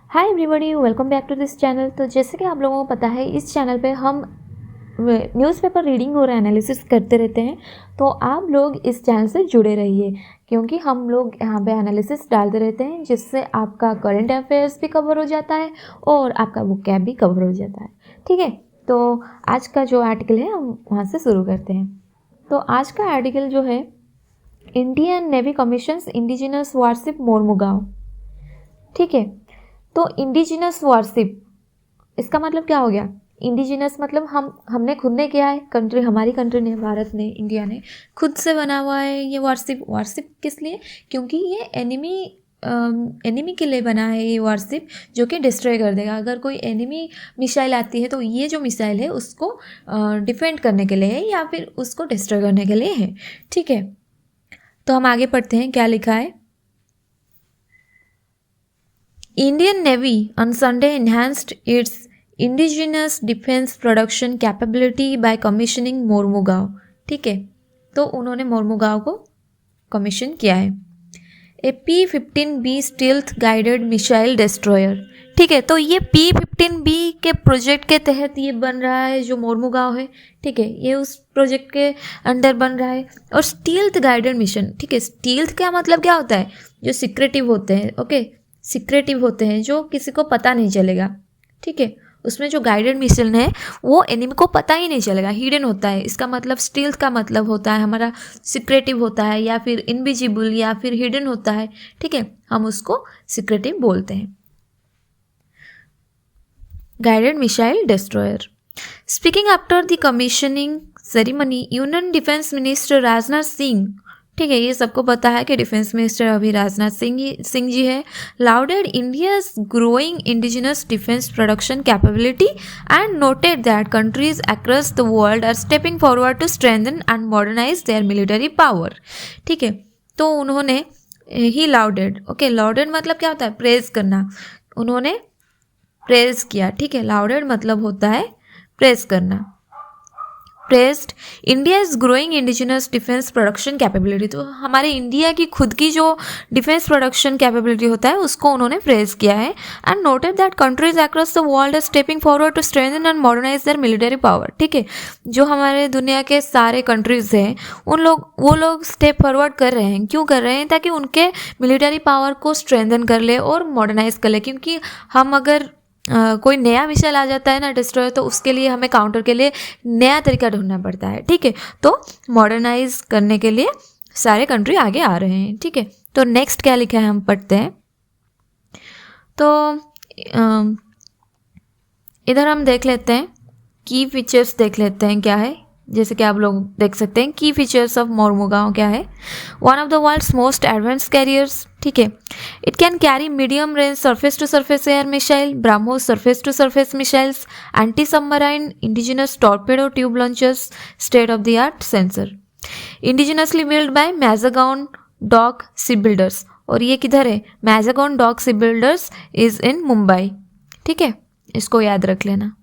Hi everybody, welcome back to this channel. तो जैसे कि आप लोगों को पता है, इस चैनल पे हम न्यूज़पेपर रीडिंग और एनालिसिस करते रहते हैं। तो आप लोग इस चैनल से जुड़े रहिए, क्योंकि हम लोग यहाँ पे एनालिसिस डालते रहते हैं, जिससे आपका करंट अफेयर्स भी कवर हो जाता है और आपका वोकैब भी कवर हो जाता है। ठीक है, तो आज का जो आर्टिकल है हम वहाँ से शुरू करते हैं। तो आज का आर्टिकल जो है, Indian navy commissions indigenous warship Mormugao. ठीक है, तो इंडिजिनस वारशिप, इसका मतलब क्या हो गया? इंडिजिनस मतलब हमने खुद ने किया है, कंट्री, हमारी कंट्री ने, भारत ने, इंडिया ने खुद से बना हुआ है ये वारशिप। वारशिप किस लिए? क्योंकि ये एनिमी के लिए बना है ये वारशिप, जो कि डिस्ट्रॉय कर देगा। अगर कोई एनिमी मिसाइल आती है तो ये जो मिसाइल है उसको डिफेंड करने के लिए है, या फिर उसको डिस्ट्रॉय करने के लिए है। ठीक है, तो हम आगे पढ़ते हैं क्या लिखा है। Indian Navy on Sunday enhanced its indigenous defense production capability by commissioning Mormugao. ठीक है, तो उन्होंने मोरमुगांव को कमीशन किया है। ए P-15B stealth guided missile destroyer. ठीक है, तो ये P-15B के प्रोजेक्ट के तहत ये बन रहा है जो मोरमुगांव है। ठीक है, ये उस प्रोजेक्ट के अंडर बन रहा है। और स्टील्थ गाइडेड मिशन। ठीक है, स्टील्थ का मतलब क्या होता है? जो सिक्रेटिव होते हैं। ओके, सिक्रेटिव होते हैं, जो किसी को पता नहीं चलेगा। ठीक है, उसमें जो गाइडेड मिशन है वो एनिमी को पता ही नहीं चलेगा, हिडन होता है। इसका मतलब स्टील्थ का मतलब होता है हमारा सिक्रेटिव होता है, या फिर इनविजिबल, या फिर हिडन होता है। ठीक है, हम उसको सिक्रेटिव बोलते हैं। Guided missile destroyer. Speaking after the commissioning ceremony, union defence minister Rajnath Singh, ठीक है, ये सबको पता है कि डिफेंस मिनिस्टर अभी राजनाथ सिंह जी है, lauded India's growing indigenous defence production capability and noted that countries across the world are stepping forward to strengthen and modernise their military power. ठीक है, तो उन्होंने ही लाउडेड, ओके, लाउडेड मतलब क्या होता है? प्रेज करना। उन्होंने प्रेज किया। ठीक है, लाउडेड मतलब होता है प्रेज करना। Pressed India is growing indigenous defence production capability. तो हमारे इंडिया की खुद की जो डिफेंस प्रोडक्शन कैपेबिलिटी होता है उसको उन्होंने प्रेज किया है। And noted that countries across the world are stepping forward to strengthen and modernise their military power. ठीक है, जो हमारे दुनिया के सारे कंट्रीज हैं वो लोग स्टेप फॉरवर्ड कर रहे हैं। क्यों कर रहे हैं? ताकि उनके मिलिट्री पावर को स्ट्रेंथन कर ले और मॉडर्नाइज कर ले। क्योंकि हम अगर कोई नया मिसाइल आ जाता है ना, डिस्ट्रॉय, तो उसके लिए हमें काउंटर के लिए नया तरीका ढूंढना पड़ता है। ठीक है, तो मॉडर्नाइज करने के लिए सारे कंट्री आगे आ रहे हैं। ठीक है, तो नेक्स्ट क्या लिखा है हम पढ़ते हैं। तो इधर हम देख लेते हैं, की फीचर्स देख लेते हैं क्या है। जैसे कि आप लोग देख सकते हैं, की फीचर्स ऑफ मोरमुगांव क्या है। One of the world's most advance carriers. ठीक है, it can carry medium range surface to surface air missile, BrahMos surface to surface missiles, anti submarine, indigenous torpedo tube launchers, state of the art sensor, indigenously build by Mazagon Dock Shipbuilders. और ये किधर है? Mazagon Dock Shipbuilders is in Mumbai. ठीक है, इसको याद रख लेना।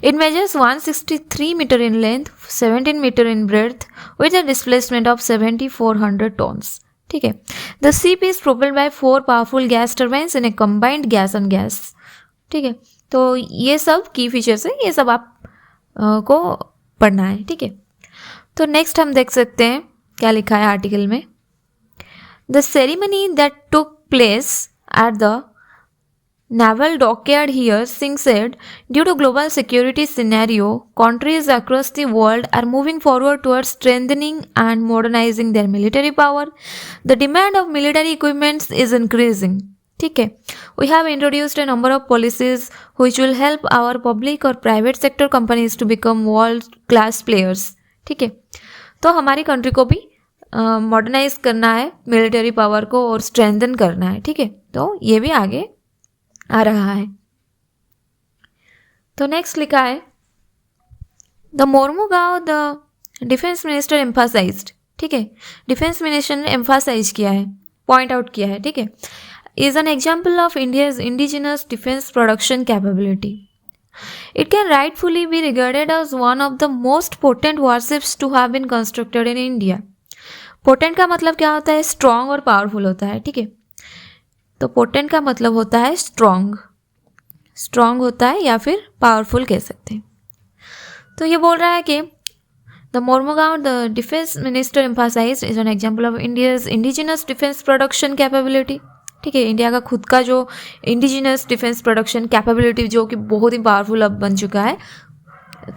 It measures 163 meter in length, 17 meter in breadth, with a displacement of 7,400 tons. ठीक है, The ship is propelled by 4 powerful gas turbines in a combined gas and gas. ठीक है, तो ये सब की फीचर्स है, ये सब आप को पढ़ना है। ठीक है, तो नेक्स्ट हम देख सकते हैं क्या लिखा है आर्टिकल में। The ceremony that took place at the Naval Dockyard here, Singh said, due to global security scenario, countries across the world are moving forward towards strengthening and modernizing their military power. The demand of military equipment is increasing. ठीक है, we have introduced a number of policies which will help our public or private sector companies to become world class players. ठीक है, तो हमारी country को भी modernise करना है, मिलिट्री पावर को, और स्ट्रेंथन करना है। ठीक है, तो ये भी आगे आ रहा है। तो नेक्स्ट लिखा है, the Mormugao the defence minister emphasised. ठीक है, डिफेंस मिनिस्टर ने एम्फासाइज किया है, पॉइंट आउट किया है। ठीक है, is an example of India's indigenous defence production capability. It can rightfully be regarded as one of the most potent warships to have been constructed in India. Potent का मतलब क्या होता है? स्ट्रॉन्ग और पावरफुल होता है। ठीक है, तो पोटेंट का मतलब होता है स्ट्रॉन्ग, स्ट्रॉन्ग होता है या फिर पावरफुल कह सकते हैं। तो ये बोल रहा है कि the Mormugao the defence minister emphasise is an example of India's indigenous defence production capability. ठीक है, इंडिया का खुद का जो इंडिजिनस डिफेंस प्रोडक्शन कैपेबिलिटी जो कि बहुत ही पावरफुल अब बन चुका है,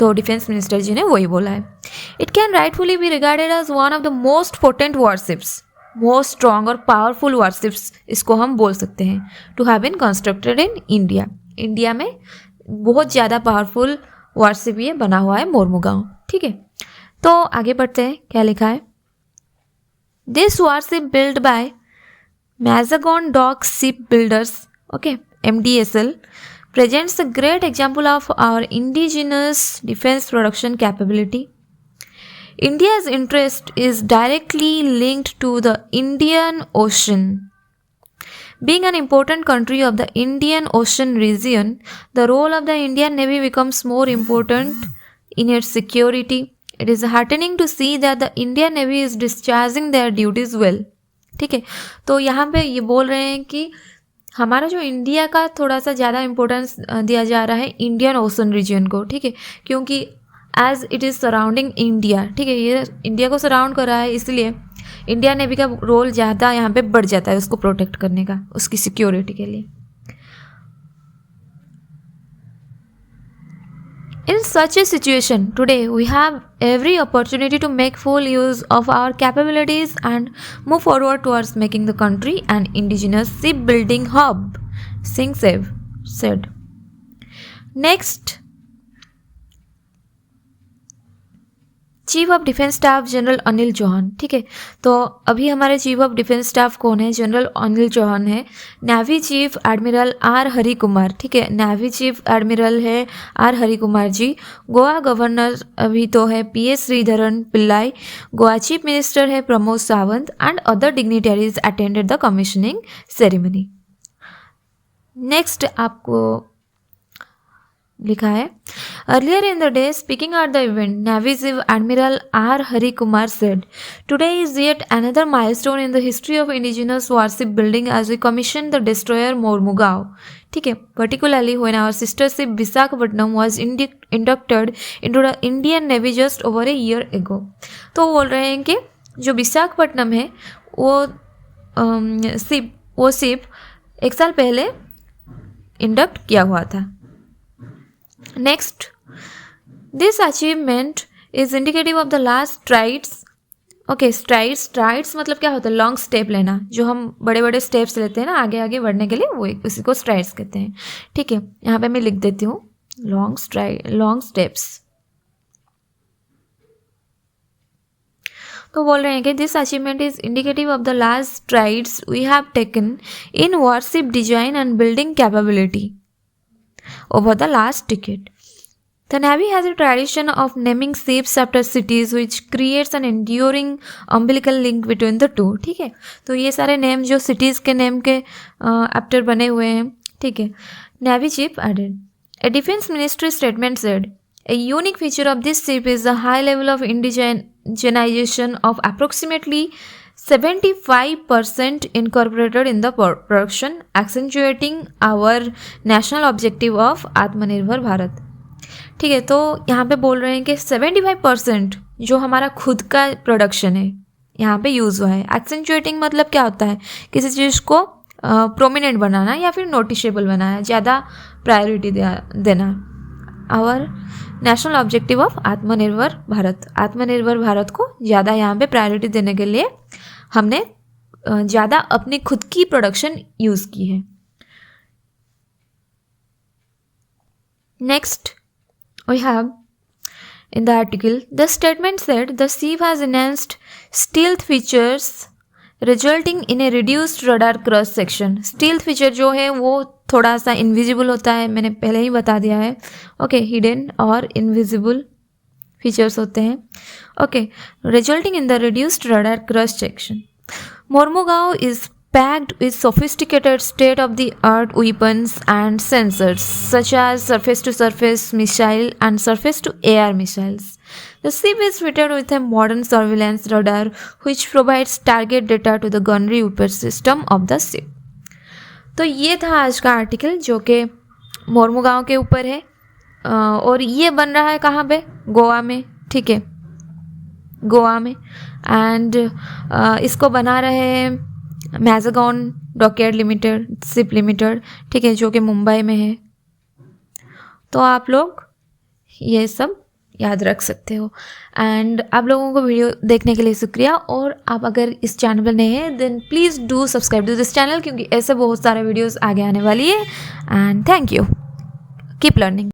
तो डिफेंस मिनिस्टर जी ने वही बोला है। It can rightfully be regarded as one of the most potent warships, most strong और पावरफुल वॉरशिप्स इसको हम बोल सकते हैं, to have been constructed in India. India में बहुत ज़्यादा पावरफुल वॉरशिप ये बना हुआ है मोरमुगांव। ठीक है, तो आगे बढ़ते हैं, क्या लिखा है। This warship build by Mazagon Dock Shipbuilders, okay, MDSL, presents a great example of our indigenous defense production capability. India's interest is directly linked to the Indian Ocean. Being an important country of the Indian Ocean region, the role of the Indian Navy becomes more important in its security. It is heartening to see that the Indian Navy is discharging their duties well. ठीक है, तो यहाँ पे ये बोल रहे हैं कि हमारा जो इंडिया का थोड़ा सा ज़्यादा इम्पोर्टेंस दिया जा रहा है इंडियन ओशन रीजन को। ठीक है, क्योंकि as it is surrounding India, ठीक है, ये इंडिया को सराउंड कर रहा है, इसलिए इंडिया नेवी का रोल ज़्यादा यहाँ पे बढ़ जाता है उसको प्रोटेक्ट करने का, उसकी सिक्योरिटी के लिए। In such a situation, today we have every opportunity to make full use of our capabilities and move forward towards making the country an indigenous shipbuilding hub, Singh said. Next, chief of defence staff general Anil Chauhan. ठीक है, तो अभी हमारे chief of defence staff कौन है? General Anil Chauhan है। Navy chief admiral R Hari Kumar, ठीक है, नेवी चीफ एडमिरल है आर हरि कुमार जी। गोवा गवर्नर अभी तो है PS Sreedharan Pillai. Goa chief minister है Pramod Sawant and other dignitaries attended the commissioning ceremony. Next आपको लिखा है, earlier in the day speaking at the event navy chief admiral R Hari Kumar said, today is yet another milestone in the history of indigenous worship building as we commission the destroyer Mormugao. ठीक है, particularly when our sister ship Visakhapatnam was inducted into the Indian navy just over a year ago. तो बोल रहे हैं कि जो विशाखापट्टनम है वो शिप एक साल पहले इंडक्ट किया हुआ था। Next, this achievement is indicative of the last strides. Okay, strides मतलब क्या होता है? लॉन्ग स्टेप लेना, जो हम बड़े बड़े स्टेप्स लेते हैं ना आगे आगे बढ़ने के लिए, वो उसी को स्ट्राइड्स कहते हैं। ठीक है, यहाँ पे मैं लिख देती हूँ लॉन्ग स्टेप्स। तो बोल रहे हैं कि this achievement is indicative of the last strides we have taken in warship design and building capability over the last decade. The Navy has a tradition of naming ships after cities which creates an enduring umbilical link between the two. ठीक है, तो ये सारे name जो cities के name के after बने हुए हैं। ठीक है, Navy chief added, a defense ministry statement said, a unique feature of this ship is the high level of indigenization of approximately 75% incorporated in the production, accentuating our national objective of आत्मनिर्भर भारत। ठीक है, तो यहाँ पे बोल रहे हैं कि 75% जो हमारा खुद का प्रोडक्शन है यहाँ पे यूज़ हुआ है। एक्सेंचुएटिंग मतलब क्या होता है? किसी चीज़ को प्रोमिनेंट बनाना या फिर नोटिशेबल बनाना, ज़्यादा प्रायोरिटी देना। आवर नेशनल ऑब्जेक्टिव ऑफ आत्मनिर्भर भारत, आत्मनिर्भर भारत को ज़्यादा यहाँ पे प्रायोरिटी देने के लिए हमने ज़्यादा अपनी खुद की प्रोडक्शन यूज़ की है। Next we have in the article, the statement said the ship has enhanced stealth features resulting in a reduced radar cross section. Stealth feature जो है वो थोड़ा सा इनविजिबल होता है, मैंने पहले ही बता दिया है। ओके, हिडन और इनविजिबल फीचर्स होते हैं। Okay, resulting in the reduced radar cross section. Mormugao is packed with sophisticated state-of-the-art weapons and sensors such as surface-to-surface missile and surface-to-air missiles. The ship is fitted with a modern surveillance radar which provides target data to the gunnery weapon system of the ship. तो ये था आज का article जो कि मोरमुगांव के ऊपर है, और ये बन रहा है कहाँ पे, गोवा में, ठीक है, गोवा में। एंड इसको बना रहे हैं मैज़ागॉन डॉकयार्ड लिमिटेड, शिप लिमिटेड, ठीक है, जो कि मुंबई में है। तो आप लोग ये सब याद रख सकते हो। एंड आप लोगों को वीडियो देखने के लिए शुक्रिया, और आप अगर इस चैनल पर नए हैं then please do subscribe to this channel, क्योंकि ऐसे बहुत सारे वीडियोस आगे आने वाली है। And thank you, keep learning.